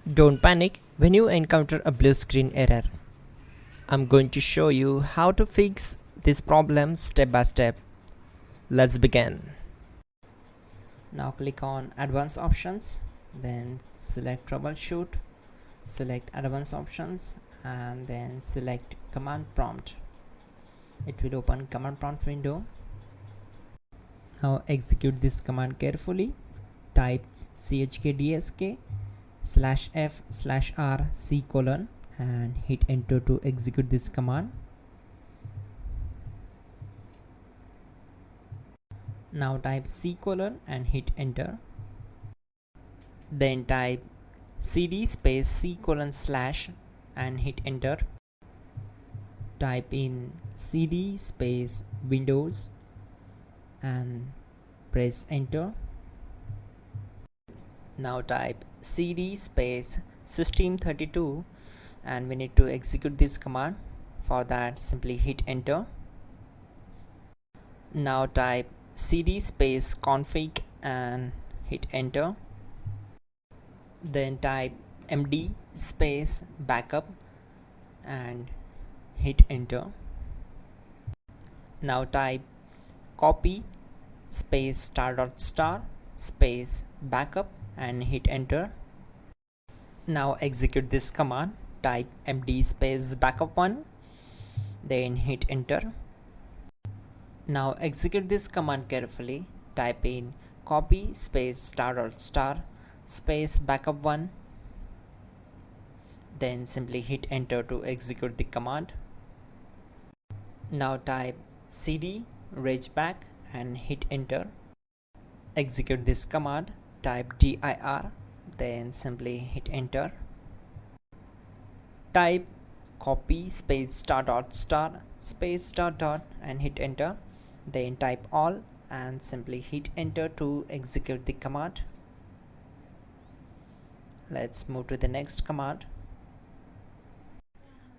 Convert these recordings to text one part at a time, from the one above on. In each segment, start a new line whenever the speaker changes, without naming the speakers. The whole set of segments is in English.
Don't panic when you encounter a blue screen error. I'm going to show you how to fix this problem step by step. Let's begin. Now click on Advanced Options, then select Troubleshoot, select Advanced Options, and then select Command Prompt. It will open Command Prompt window. Now execute this command carefully. Type chkdsk/f/r/c: and hit enter to execute this command. Now type c: and hit enter. Then type cd space c: / and hit enter. Type in cd space Windows and press enter. Now type cd space system32 and we need to execute this command. For that, simply hit enter. Now type cd space config and hit enter. Then type md space backup and hit enter. Now type copy space *** space backup and hit enter. Now execute this command. Type md space backup1, then hit enter. Now execute this command carefully. Type in copy space ** space backup1, then simply hit enter to execute the command. Now type cd regback and hit enter. Execute this command. Type dir, then simply hit enter. Type copy space ** space .. and hit enter. Then type all and simply hit enter to execute the command. Let's move to the next command.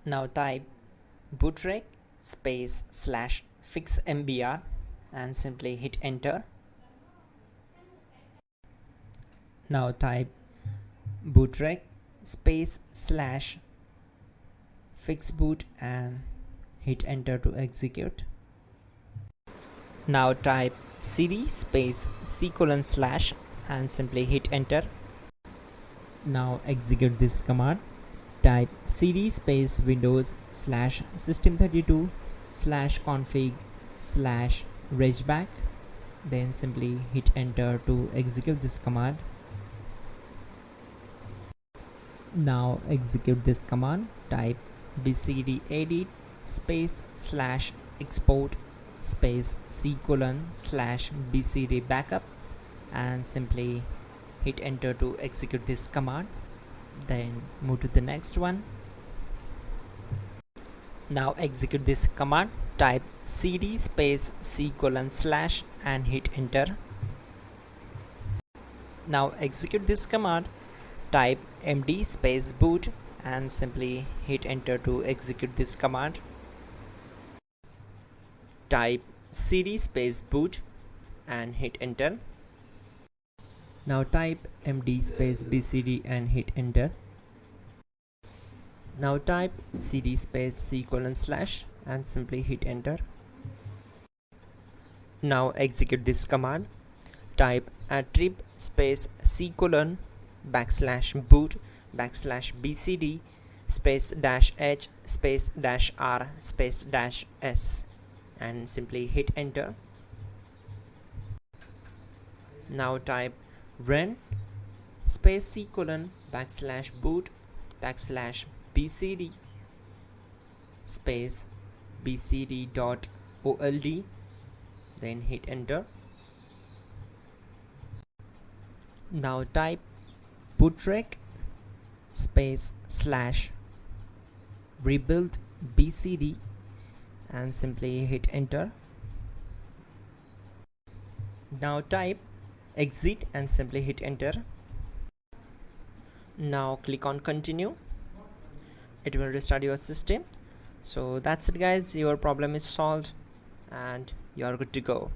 Now type bootrec space /fixmbr and simply hit enter. Now type bootrec space /fixboot and hit enter to execute. Now type cd space c: / and simply hit enter. Now execute this command. Type cd space Windows /system32 /config /regback, then simply hit enter to execute this command. Now execute this command. Type bcdedit space /export space c: /bcd backup and simply hit enter to execute this command. Then move to the next one. Now execute this command. Type cd space c: / and hit enter. Now execute this command. Type md space boot and simply hit enter to execute this command. Type cd space boot and hit enter. Now type md space bcd and hit enter. Now type cd space c: / and simply hit enter. Now execute this command. Type attrib space c: /boot /bcd space -h space -r space -s and simply hit enter. Now type run space c: /boot /bcd space bcd.old, then hit enter. Now type bootrec space /rebuild bcd and simply hit enter. Now type exit and simply hit enter. Now click on continue. It will restart your system. So that's it guys, your problem is solved and you are good to go.